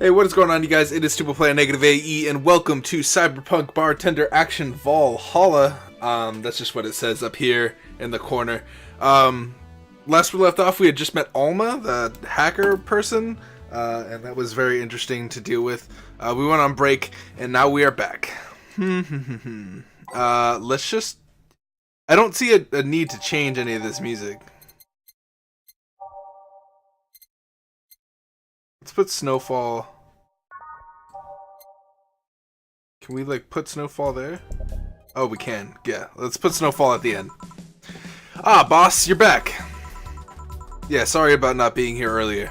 Hey, what is going on, you guys? It is Player NegativeAE, and welcome to Cyberpunk Bartender Action Valhalla. That's just what it says up here in the corner. Last we left off, we had just met Alma, the hacker person, and that was very interesting to deal with. We went on break, and now we are back. Let's just... I don't see a need to change any of this music. Let's put Snowfall. Can we, like, put Snowfall there? Oh, we can. Yeah, let's put Snowfall at the end. Ah, boss, you're back. Yeah, sorry about not being here earlier.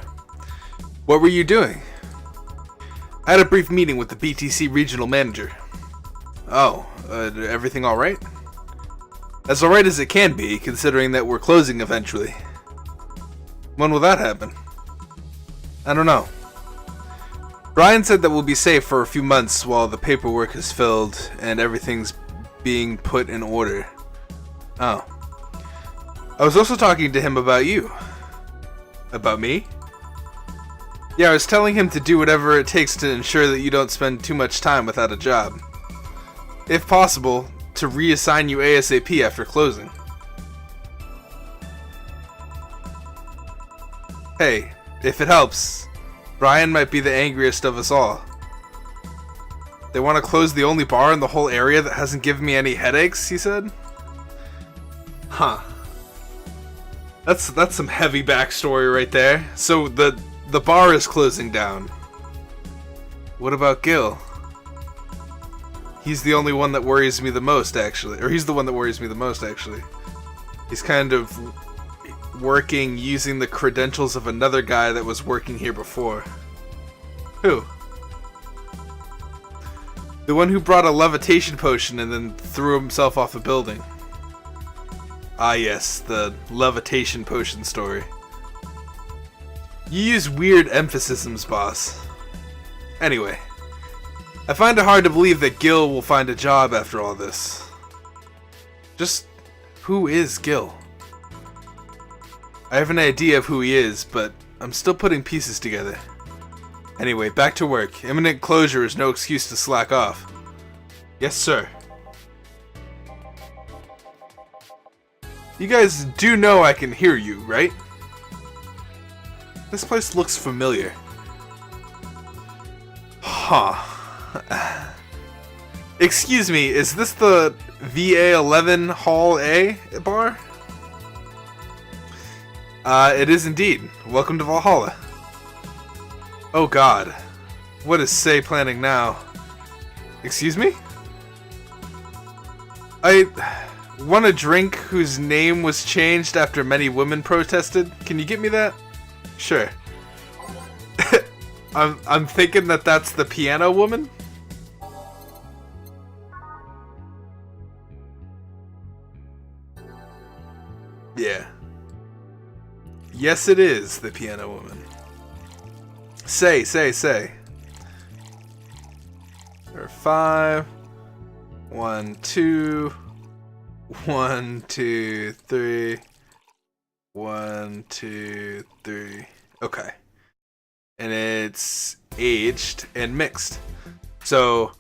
What were you doing? I had a brief meeting with the BTC regional manager. Oh, everything alright? As alright as it can be, considering that we're closing eventually. When will that happen? I don't know. Brian said that we'll be safe for a few months while the paperwork is filled and everything's being put in order. Oh. I was also talking to him about you. About me? Yeah, I was telling him to do whatever it takes to ensure that you don't spend too much time without a job. If possible, to reassign you ASAP after closing. Hey. If it helps, Brian might be the angriest of us all. They want to close the only bar in the whole area that hasn't given me any headaches, he said. Huh. That's some heavy backstory right there. So the bar is closing down. What about Gil? He's the only one that worries me the most, actually. Or he's the one that worries me the most, actually. He's kind of working using the credentials of another guy that was working here before. Who? The one who brought a levitation potion and then threw himself off a building. Ah yes, the levitation potion story. You use weird emphasis, boss. Anyway, I find it hard to believe that Gil will find a job after all this. Just who is Gil? I have an idea of who he is, but I'm still putting pieces together. Anyway, back to work. Imminent closure is no excuse to slack off. Yes, sir. You guys do know I can hear you, right? This place looks familiar. Huh. Excuse me, is this the VA-11 Hall A bar? It is indeed. Welcome to Valhalla. Oh god. What is Say planning now? Excuse me? I want a drink whose name was changed after many women protested. Can you get me that? Sure. I'm thinking that that's the piano woman? Yeah. Yes, it is the piano woman. Say. Or 5. 1, 2. 1, 2, 3. 1, 2, 3. Okay. And it's aged and mixed. So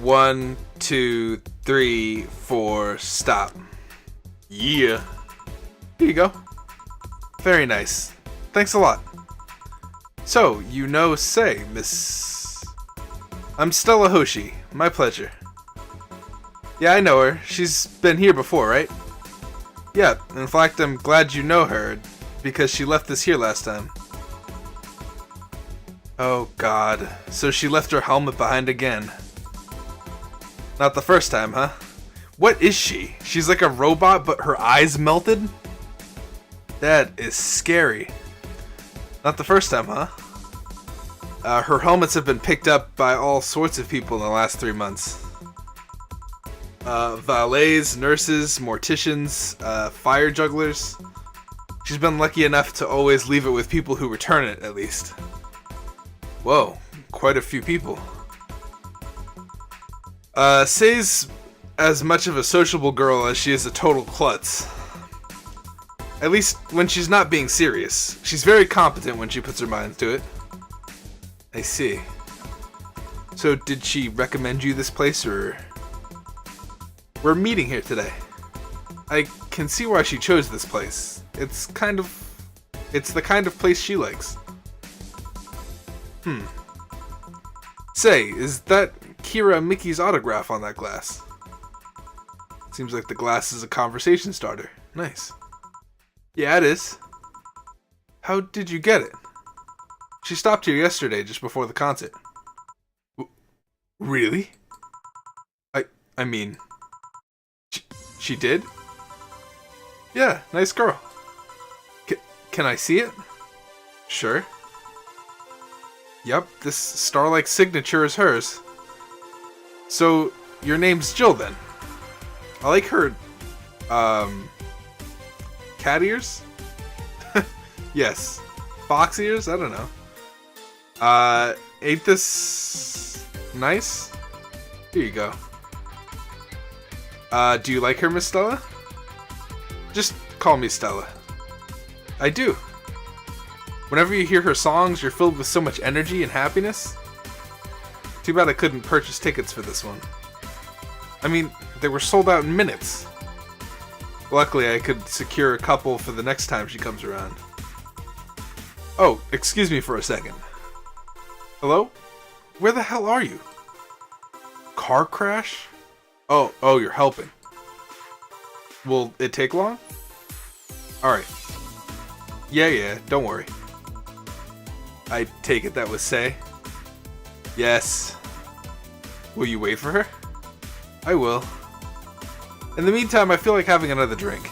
1, 2, 3, 4, stop. Yeah. Here you go. Very nice. Thanks a lot. So, you know Say, Miss... I'm Stella Hoshi. My pleasure. Yeah, I know her. She's been here before, right? Yeah, in fact, I'm glad you know her, because she left this here last time. Oh god. So she left her helmet behind again. Not the first time, huh? What is she? She's like a robot, but her eyes melted? That is scary. Not the first time, huh? Her helmets have been picked up by all sorts of people in the last 3 months. Valets, nurses, morticians, fire jugglers. She's been lucky enough to always leave it with people who return it, at least. Whoa, quite a few people. Say's as much of a sociable girl as she is a total klutz. At least when she's not being serious. She's very competent when she puts her mind to it. I see. So did she recommend you this place, or... We're meeting here today. I can see why she chose this place. It's the kind of place she likes. Say, is that Kira Mickey's autograph on that glass? Seems like the glass is a conversation starter. Nice. Yeah, it is. How did you get it? She stopped here yesterday, just before the concert. Really? I mean... She did? Yeah, nice girl. Can I see it? Sure. Yep, this star-like signature is hers. So, your name's Jill, then? I like her, cat ears? Yes. Fox ears? I don't know. Ain't this nice? Here you go. Do you like her, Miss Stella? Just call me Stella. I do. Whenever you hear her songs, you're filled with so much energy and happiness. Too bad I couldn't purchase tickets for this one. I mean, they were sold out in minutes. Luckily, I could secure a couple for the next time she comes around. Oh, excuse me for a second. Hello? Where the hell are you? Car crash? Oh, you're helping. Will it take long? Alright. Yeah, don't worry. I take it that was Say. Yes. Will you wait for her? I will. In the meantime, I feel like having another drink.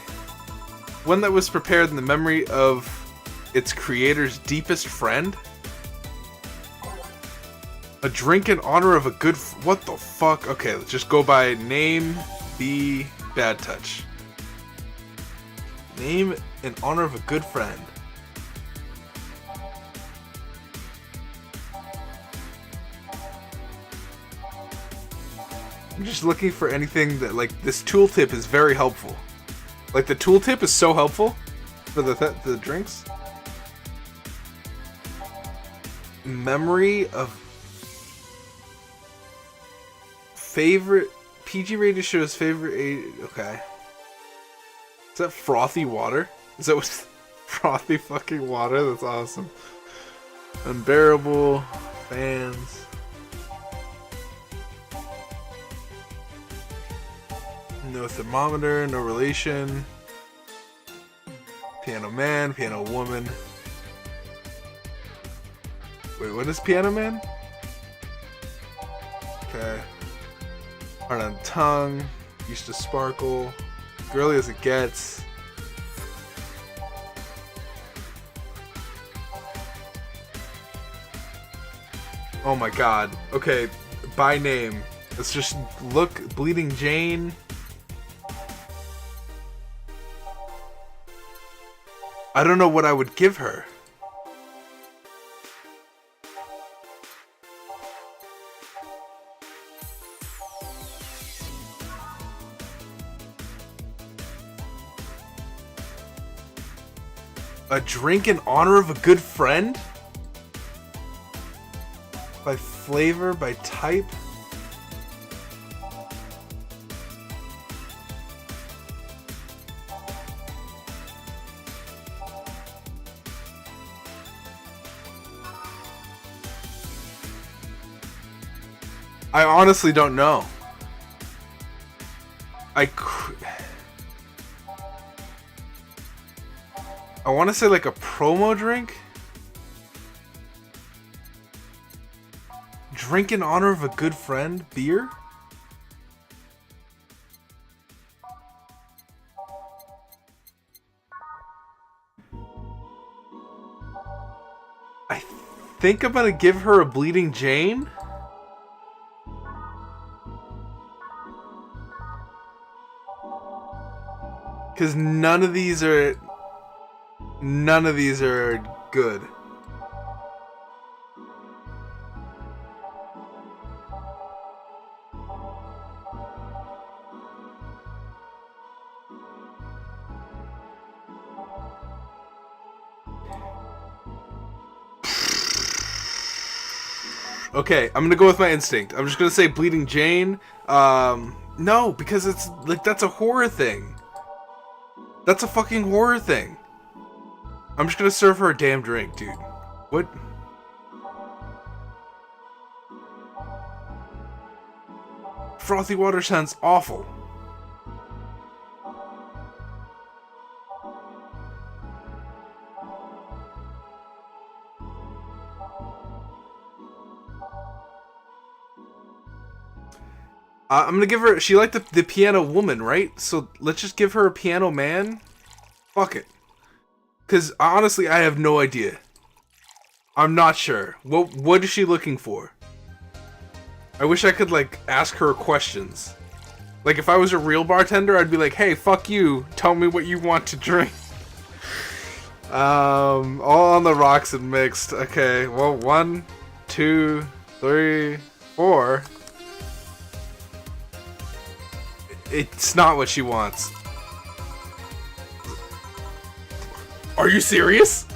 One that was prepared in the memory of its creator's deepest friend? A drink in honor of a good... What the fuck? Okay, let's just go by name the bad touch. Name in honor of a good friend. I'm just looking for anything that, like, this tooltip is very helpful. Like, the tooltip is so helpful for the drinks. Memory of favorite PG rated shows, favorite age. Okay. Is that frothy water? Is that what frothy fucking water? That's awesome. Unbearable fans. No thermometer, no relation. Piano man, piano woman. Wait, what is piano man? Okay. Hard on tongue. Used to sparkle. Girly as it gets. Oh my god. Okay, by name. Let's just look. Bleeding Jane. I don't know what I would give her. A drink in honor of a good friend? By flavor, by type? I honestly don't know. I want to say like a promo drink? Drink in honor of a good friend? Beer? I think I'm gonna give her a Bleeding Jane? Because none of these are good. Okay, I'm gonna go with my instinct. I'm just gonna say Bleeding Jane. No, because it's like that's a horror thing. That's a fucking horror thing. I'm just gonna serve her a damn drink, dude. What? Frothy water sounds awful. I'm gonna give her. She liked the piano woman, right? So let's just give her a piano man. Fuck it. Cause honestly, I have no idea. I'm not sure. What is she looking for? I wish I could like ask her questions. Like if I was a real bartender, I'd be like, "Hey, fuck you. Tell me what you want to drink." All on the rocks and mixed. Okay. Well, 1, 2, 3, 4. It's not what she wants. Are you serious?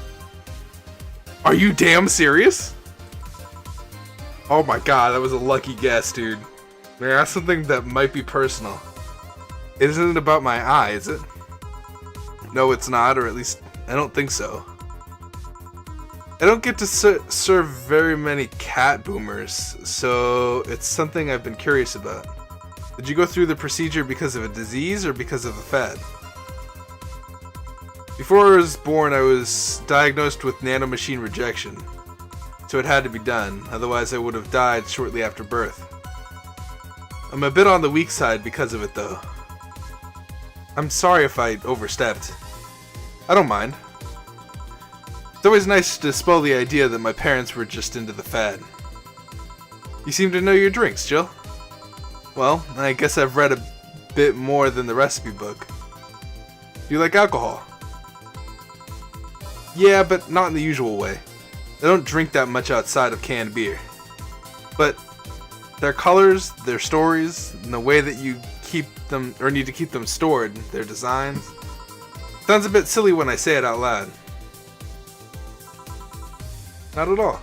Are you damn serious? Oh my god, that was a lucky guess, dude. Man, that's something that might be personal. Isn't it about my eye, is it? No, it's not, or at least I don't think so. I don't get to serve very many cat boomers, so it's something I've been curious about. Did you go through the procedure because of a disease or because of a fad? Before I was born, I was diagnosed with nanomachine rejection, so it had to be done, otherwise I would have died shortly after birth. I'm a bit on the weak side because of it though. I'm sorry if I overstepped. I don't mind. It's always nice to dispel the idea that my parents were just into the fad. You seem to know your drinks, Jill. Well, I guess I've read a bit more than the recipe book. Do you like alcohol? Yeah, but not in the usual way. I don't drink that much outside of canned beer. But their colors, their stories, and the way that you keep them, or need to keep them stored, their designs. Sounds a bit silly when I say it out loud. Not at all.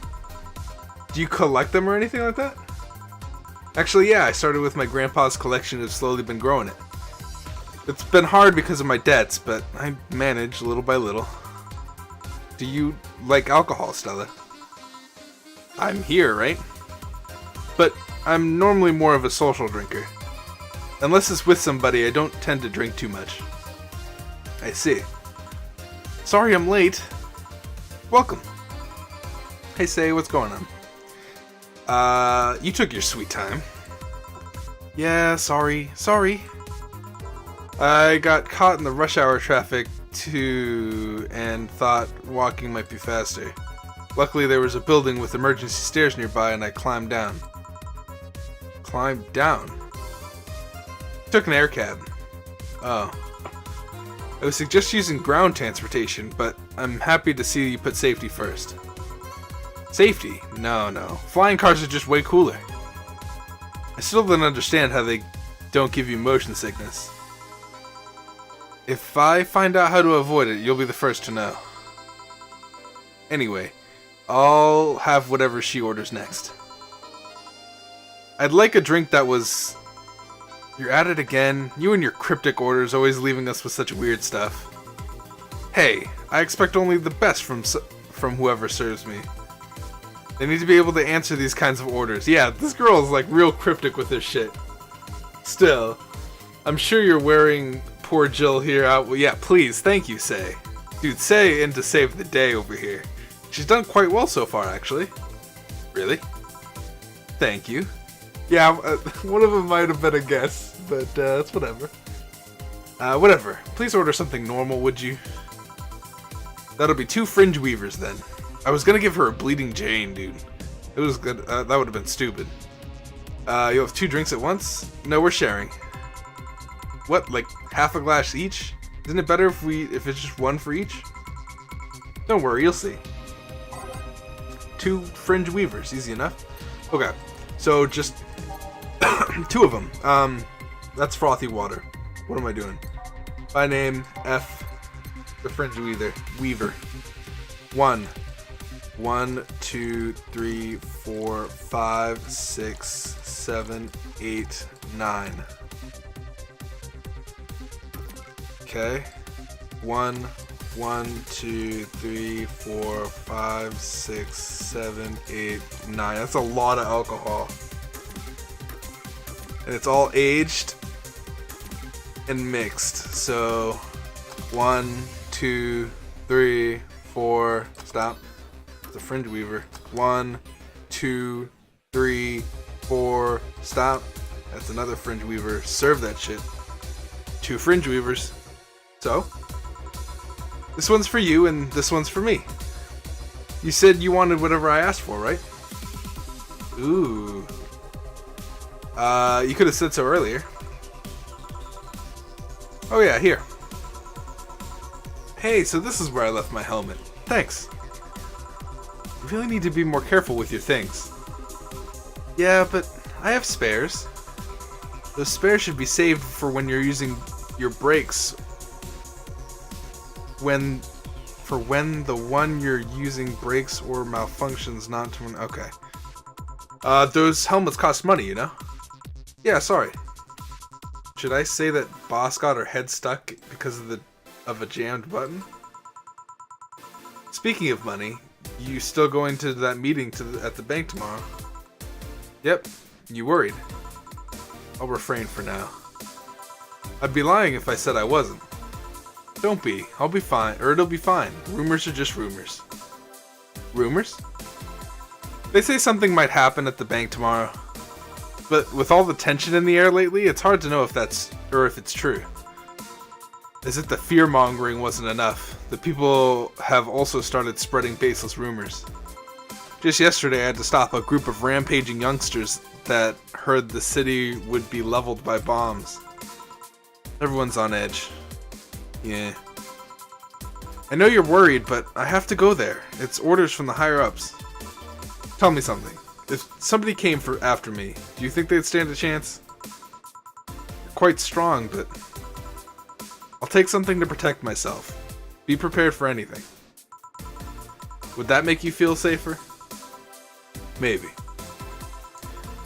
Do you collect them or anything like that? Actually, yeah, I started with my grandpa's collection and have slowly been growing it. It's been hard because of my debts, but I manage little by little. Do you like alcohol, Stella? I'm here, right? But I'm normally more of a social drinker. Unless it's with somebody, I don't tend to drink too much. I see. Sorry I'm late. Welcome. Hey, Say, what's going on? You took your sweet time. Yeah, sorry. I got caught in the rush hour traffic too, and thought walking might be faster. Luckily there was a building with emergency stairs nearby and I climbed down. Climbed down? Took an air cab. Oh. I would suggest using ground transportation, but I'm happy to see you put safety first. Safety? No. Flying cars are just way cooler. I still don't understand how they don't give you motion sickness. If I find out how to avoid it, you'll be the first to know. Anyway, I'll have whatever she orders next. I'd like a drink that was... You're at it again. You and your cryptic orders always leaving us with such weird stuff. Hey, I expect only the best from whoever serves me. They need to be able to answer these kinds of orders. Yeah, this girl is like real cryptic with this shit. Still, I'm sure you're wearing poor Jill here out. Well, yeah, please, thank you, Say. Dude, Say in to save the day over here. She's done quite well so far, actually. Really? Thank you. Yeah, one of them might have been a guess, but it's whatever. Whatever. Please order something normal, would you? That'll be 2 fringe weavers then. I was gonna give her a Bleeding Jane, dude. It was good. That would have been stupid. You'll have 2 drinks at once? No, we're sharing. What, like half a glass each? Isn't it better if it's just 1 for each? Don't worry, you'll see. 2 fringe weavers, easy enough. Okay, so just 2 of them. That's frothy water. What am I doing? By name, F, the fringe weaver. 1. 1, 2, 3, 4, 5, 6, 7, 8, 9. Okay. 1, 2, 3, 4, 5, 6, 7, 8, 9. That's a lot of alcohol. And it's all aged and mixed. So 1, 2, 3, 4. Stop. It's a fringe weaver. 1, 2, 3, 4. Stop. That's another fringe weaver. Serve that shit. 2 fringe weavers. So, this one's for you and this one's for me. You said you wanted whatever I asked for, right? Ooh. You could have said so earlier. Oh yeah, here. Hey, so this is where I left my helmet. Thanks. You really need to be more careful with your things. Yeah, but I have spares. Those spares should be saved for when you're using your brakes. When the one you're using breaks or malfunctions, not to... Okay. Those helmets cost money, you know? Yeah, sorry. Should I say that Boss got her head stuck because of a jammed button? Speaking of money, you still going to that meeting at the bank tomorrow? Yep. You worried? I'll refrain for now. I'd be lying if I said I wasn't. Don't be. I'll be fine. Or it'll be fine. Rumors are just rumors. Rumors? They say something might happen at the bank tomorrow. But with all the tension in the air lately, it's hard to know if it's true. As if the fear-mongering wasn't enough, the people have also started spreading baseless rumors. Just yesterday I had to stop a group of rampaging youngsters that heard the city would be leveled by bombs. Everyone's on edge. Yeah. I know you're worried, but I have to go there. It's orders from the higher-ups. Tell me something. If somebody came after me, do you think they'd stand a chance? You're quite strong, but... I'll take something to protect myself. Be prepared for anything. Would that make you feel safer? Maybe.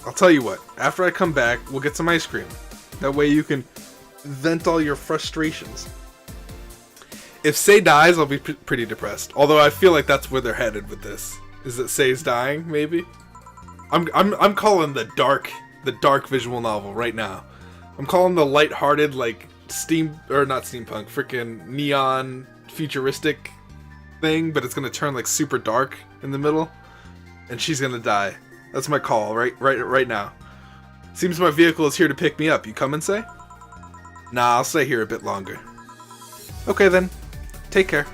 I'll tell you what. After I come back, we'll get some ice cream. That way you can vent all your frustrations. If Sei dies, I'll be pretty depressed. Although I feel like that's where they're headed with this. Is that Sei's dying? Maybe. I'm calling the dark visual novel right now. I'm calling the lighthearted, like not steampunk, freaking neon futuristic thing, but it's gonna turn like super dark in the middle, and she's gonna die. That's my call right now. Seems my vehicle is here to pick me up. You coming, Sei? Nah, I'll stay here a bit longer. Okay then. Take care.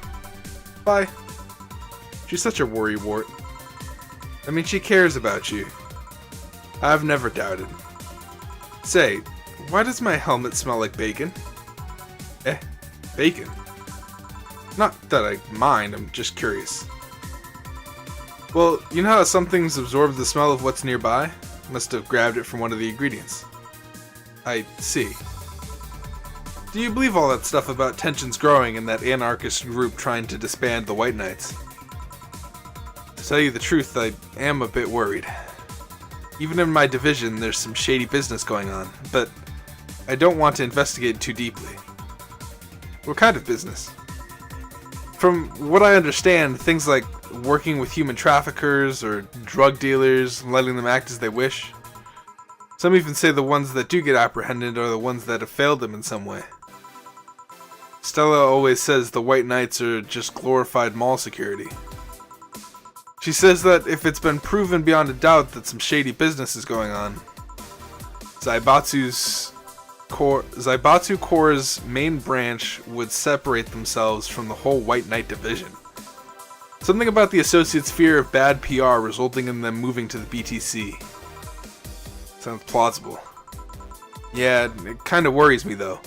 Bye. She's such a worrywart. I mean, she cares about you. I've never doubted. Sei, why does my helmet smell like bacon? Bacon? Not that I mind, I'm just curious. Well, you know how some things absorb the smell of what's nearby? Must have grabbed it from one of the ingredients. I see. Do you believe all that stuff about tensions growing in that anarchist group trying to disband the White Knights? To tell you the truth, I am a bit worried. Even in my division, there's some shady business going on, but I don't want to investigate too deeply. What kind of business? From what I understand, things like working with human traffickers or drug dealers and letting them act as they wish. Some even say the ones that do get apprehended are the ones that have failed them in some way. Stella always says the White Knights are just glorified mall security. She says that if it's been proven beyond a doubt that some shady business is going on, Zaibatsu Corps' main branch would separate themselves from the whole White Knight division. Something about the Associates' fear of bad PR resulting in them moving to the BTC. Sounds plausible. Yeah, it kinda worries me though,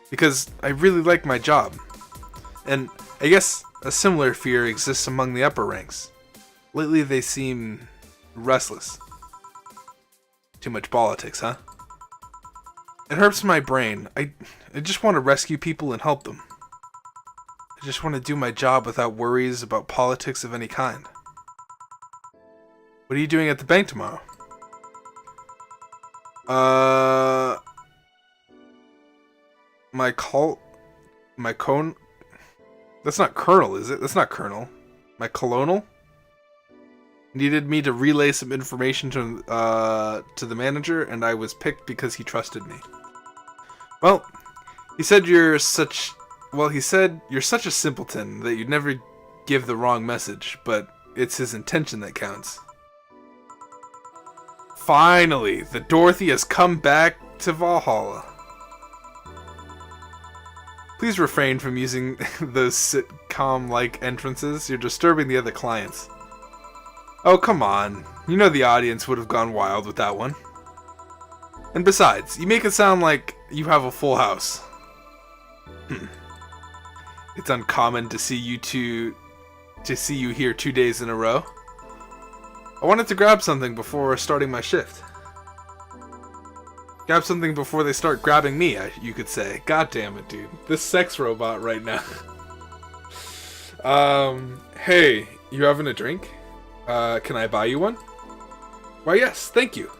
because I really like my job. And I guess a similar fear exists among the upper ranks. Lately they seem restless. Too much politics, huh? It hurts my brain. I just want to rescue people and help them. I just want to do my job without worries about politics of any kind. What are you doing at the bank tomorrow? My cone... That's not Colonel, is it? That's not Colonel. My colonel? Needed me to relay some information to the manager, and I was picked because he trusted me. Well, he said you're such... Well, he said you're such a simpleton that you'd never give the wrong message, but it's his intention that counts. Finally, the Dorothy has come back to Valhalla. Please refrain from using those sitcom-like entrances. You're disturbing the other clients. Oh, come on. You know the audience would have gone wild with that one. And besides, you make it sound like you have a full house. It's uncommon to see you here 2 days in a row. I wanted to grab something before starting my shift. Grab something before they start grabbing me, you could say. God damn it, dude. This sex robot right now. Hey, you having a drink? Can I buy you one? Why, yes, thank you.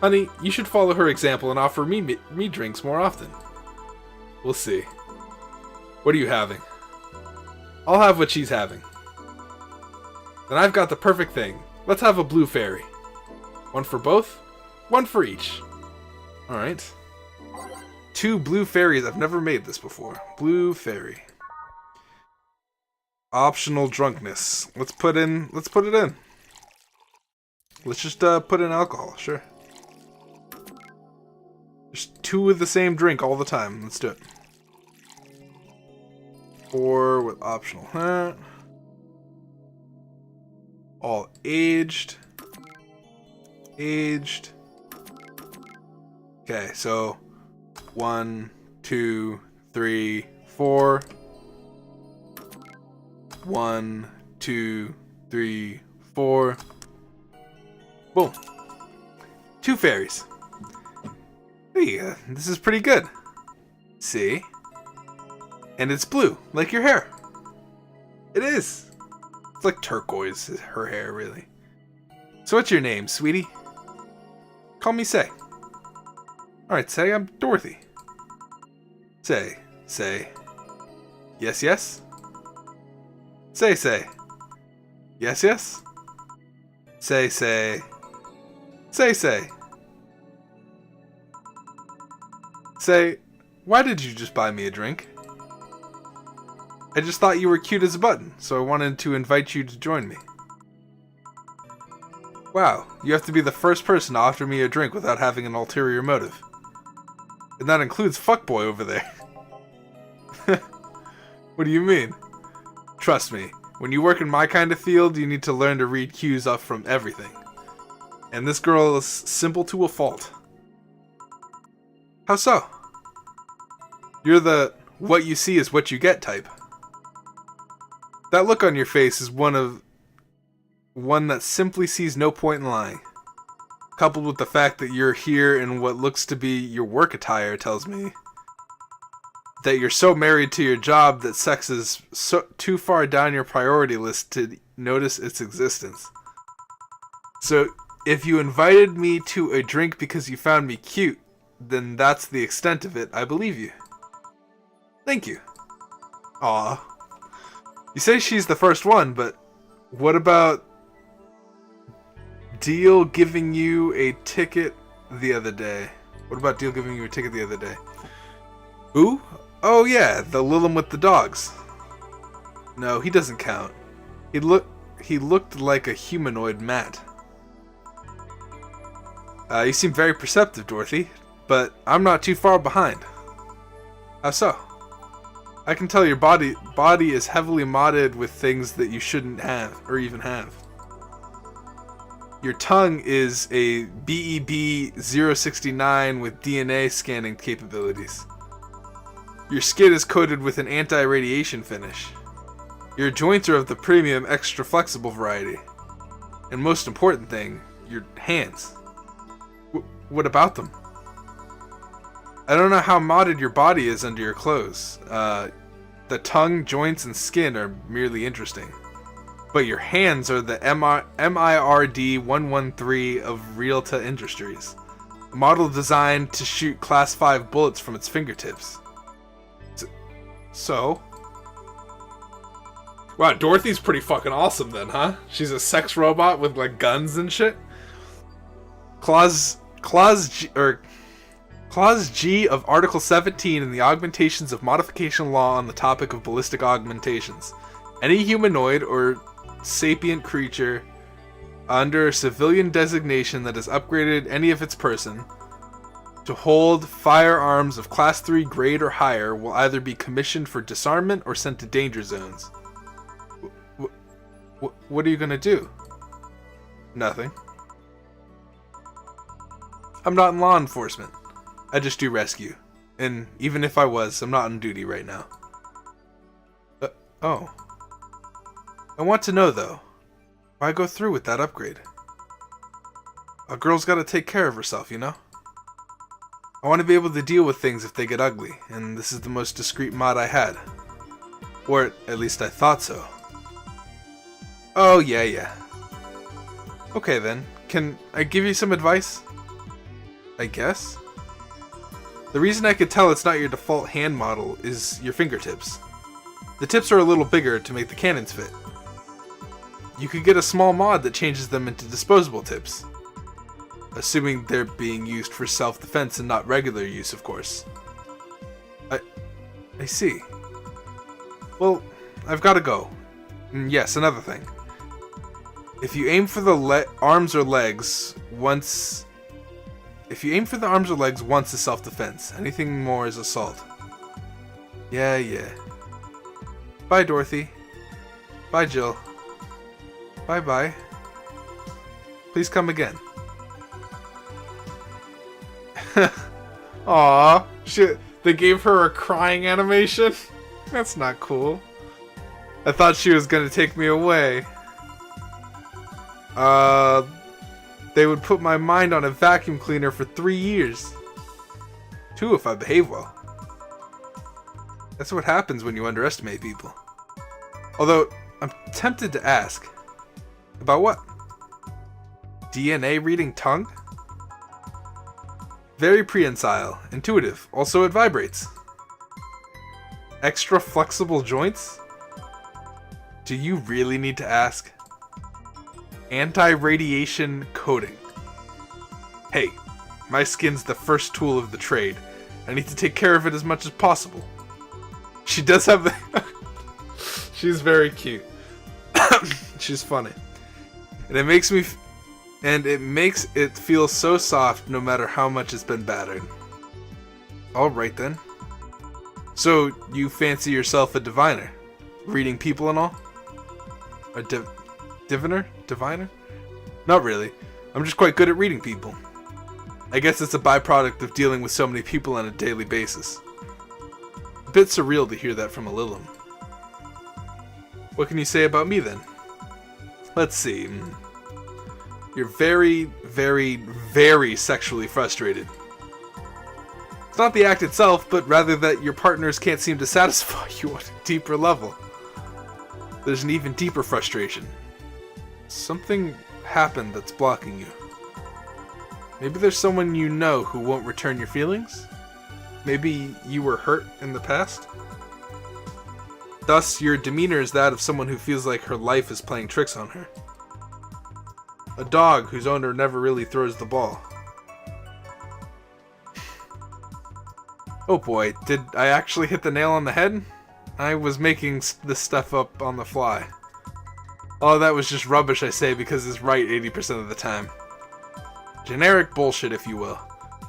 Honey, you should follow her example and offer me drinks more often. We'll see. What are you having? I'll have what she's having. Then I've got the perfect thing. Let's have a blue fairy. One for both, one for each. Alright. 2 blue fairies. I've never made this before. Blue fairy. Optional drunkenness. Let's put it in. Let's just put in alcohol, sure. Just 2 of the same drink all the time. Let's do it. 4 with optional, huh? All aged. Okay, so 1, 2, 3, 4. 1, 2, 3, 4. Boom. 2 fairies. Hey, this is pretty good. See? And it's blue, like your hair. It is. It's like turquoise, her hair, really. So what's your name, sweetie? Call me Say. Alright, Say, I'm Dorothy. Say. Yes, yes? Say. Yes, yes? Say. Say. Say, why did you just buy me a drink? I just thought you were cute as a button, so I wanted to invite you to join me. Wow, you have to be the first person to offer me a drink without having an ulterior motive. And that includes fuckboy over there. What do you mean? Trust me, when you work in my kind of field, you need to learn to read cues off from everything. And this girl is simple to a fault. How so? You're the what you see is what you get type. That look on your face is one that simply sees no point in lying. Coupled with the fact that you're here in what looks to be your work attire tells me that you're so married to your job that sex is too far down your priority list to notice its existence. So, if you invited me to a drink because you found me cute, then that's the extent of it. I believe you. Thank you. Aw. You say she's the first one, but what about Deal giving you a ticket the other day? What about Deal giving you a ticket the other day? Who? Oh yeah, the Lil'em with the dogs. No, he doesn't count. He looked like a humanoid Matt. You seem very perceptive, Dorothy, but I'm not too far behind. How so? I can tell your body is heavily modded with things that you shouldn't have, or even have. Your tongue is a BEB-069 with DNA scanning capabilities. Your skin is coated with an anti-radiation finish. Your joints are of the premium extra flexible variety. And most important thing, your hands. What about them? I don't know how modded your body is under your clothes. The tongue, joints, and skin are merely interesting. But your hands are the MIRD-113 of Realta Industries. A model designed to shoot Class 5 bullets from its fingertips. So? Wow, Dorothy's pretty fucking awesome then, huh? She's a sex robot with, like, guns and shit? Clause G of Article 17 in the Augmentations of Modification Law on the topic of ballistic augmentations. Any humanoid or sapient creature under civilian designation that has upgraded any of its person to hold firearms of Class 3 grade or higher will either be commissioned for disarmament or sent to danger zones. What are you gonna do? Nothing. I'm not in law enforcement. I just do rescue. And even if I was, I'm not on duty right now. Oh. I want to know, though, why go through with that upgrade? A girl's gotta take care of herself, you know? I want to be able to deal with things if they get ugly, and this is the most discreet mod I had. Or at least I thought so. Oh, yeah. Okay then, can I give you some advice? I guess? The reason I could tell it's not your default hand model is your fingertips. The tips are a little bigger to make the cannons fit. You could get a small mod that changes them into disposable tips. Assuming they're being used for self-defense and not regular use, of course. I see. Well, I've gotta go. And yes, another thing. If you aim for the arms or legs once... If you aim for the arms or legs once is self-defense. Anything more is assault. Yeah. Bye, Dorothy. Bye, Jill. Bye. Please come again. Aww. Shit, they gave her a crying animation? That's not cool. I thought she was gonna take me away. They would put my mind on a vacuum cleaner for 3 years. 2 if I behave well. That's what happens when you underestimate people. Although, I'm tempted to ask. About what? DNA reading tongue? Very prehensile, intuitive, also it vibrates. Extra flexible joints? Do you really need to ask? Anti-radiation coating. Hey, my skin's the first tool of the trade. I need to take care of it as much as possible. She does have the... She's very cute. She's funny. And it makes it feel so soft no matter how much it's been battered. Alright then. So, you fancy yourself a diviner? Reading people and all? A diviner? Diviner? Not really. I'm just quite good at reading people. I guess it's a byproduct of dealing with so many people on a daily basis. A bit surreal to hear that from a Lilum. What can you say about me then? Let's see. You're very, very, very sexually frustrated. It's not the act itself, but rather that your partners can't seem to satisfy you on a deeper level. There's an even deeper frustration. Something happened that's blocking you. Maybe there's someone you know who won't return your feelings? Maybe you were hurt in the past? Thus, your demeanor is that of someone who feels like her life is playing tricks on her. A dog whose owner never really throws the ball. Oh boy, did I actually hit the nail on the head? I was making this stuff up on the fly. All that was just rubbish, I say, because it's right 80% of the time. Generic bullshit, if you will.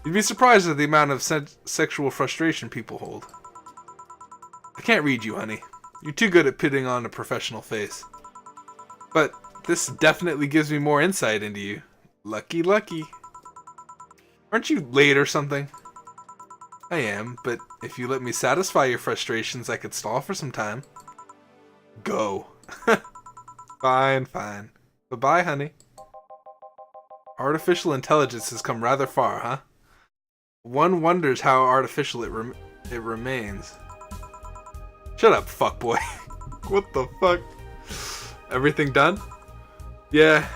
You'd be surprised at the amount of sexual frustration people hold. I can't read you, honey. You're too good at putting on a professional face. But this definitely gives me more insight into you. Lucky, lucky. Aren't you late or something? I am, but if you let me satisfy your frustrations, I could stall for some time. Go. Fine. Bye-bye, honey. Artificial intelligence has come rather far, huh? One wonders how artificial it remains. Shut up, fuckboy. What the fuck? Everything done? Yeah.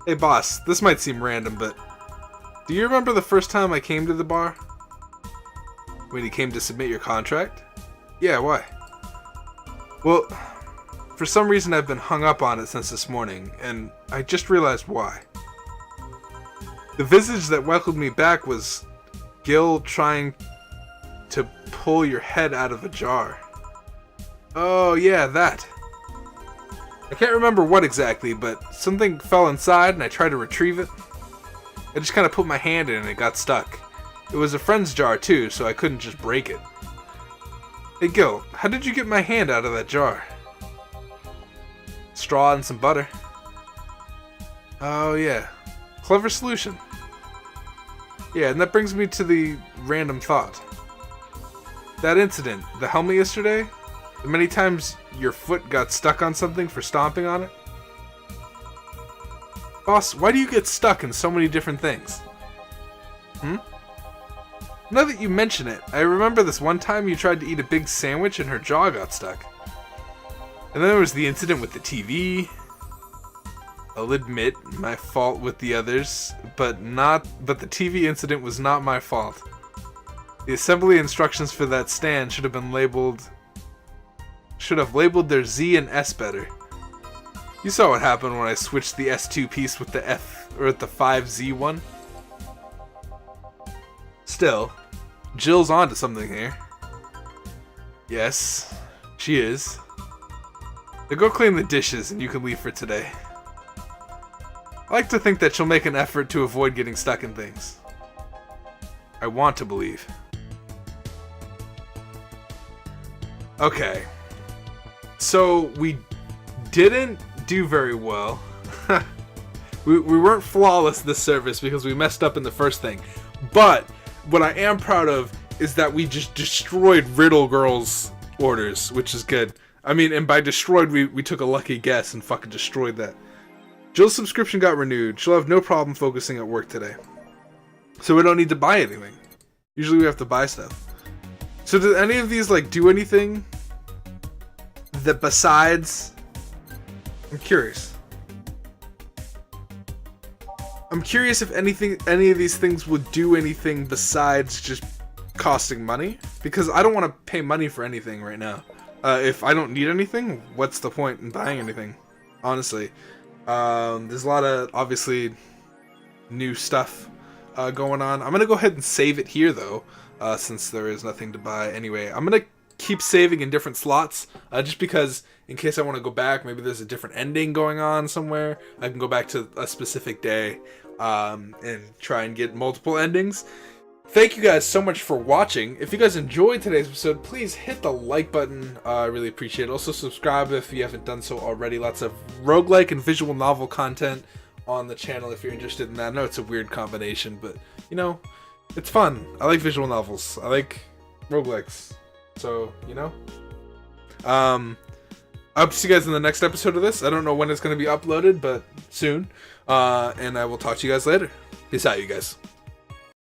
Hey boss, this might seem random, but do you remember the first time I came to the bar? When you came to submit your contract? Yeah, why? Well, for some reason I've been hung up on it since this morning, and I just realized why. The visage that welcomed me back was Gil trying to pull your head out of a jar. Oh yeah, that. I can't remember what exactly, but something fell inside and I tried to retrieve it. I just kind of put my hand in and it got stuck. It was a friend's jar too, so I couldn't just break it. Hey Gil, how did you get my hand out of that jar? Straw and some butter. Oh yeah, clever solution. Yeah, and that brings me to the random thought. That incident, the helmet yesterday, the many times your foot got stuck on something for stomping on it. Boss, why do you get stuck in so many different things? Now that you mention it, I remember this one time you tried to eat a big sandwich and her jaw got stuck. And then there was the incident with the TV. I'll admit, my fault with the others, but the TV incident was not my fault. The assembly instructions for that stand should have labeled their Z and S better. You saw what happened when I switched the S2 piece with the 5Z one. Still, Jill's onto something here. Yes, she is. Now go clean the dishes and you can leave for today. I like to think that she'll make an effort to avoid getting stuck in things. I want to believe. Okay. So, we didn't do very well. we weren't flawless this service because we messed up in the first thing. But, what I am proud of is that we just destroyed Riddle Girl's orders, which is good. I mean, and by destroyed, we took a lucky guess and fucking destroyed that. Jill's subscription got renewed. She'll have no problem focusing at work today. So we don't need to buy anything. Usually we have to buy stuff. So did any of these, like, do anything that besides... I'm curious. I'm curious if any of these things would do anything besides just costing money. Because I don't want to pay money for anything right now. If I don't need anything, what's the point in buying anything? Honestly. There's a lot of, obviously, new stuff going on. I'm going to go ahead and save it here, though, since there is nothing to buy anyway. I'm going to keep saving in different slots, just because in case I want to go back, maybe there's a different ending going on somewhere. I can go back to a specific day and try and get multiple endings. Thank you guys so much for watching. If you guys enjoyed today's episode, please hit the like button. I really appreciate it. Also subscribe if you haven't done so already. Lots of roguelike and visual novel content on the channel if you're interested in that. I know it's a weird combination, but you know, it's fun. I like visual novels. I like roguelikes. So, you know. I hope to see you guys in the next episode of this. I don't know when it's going to be uploaded, but soon. And I will talk to you guys later. Peace out, you guys.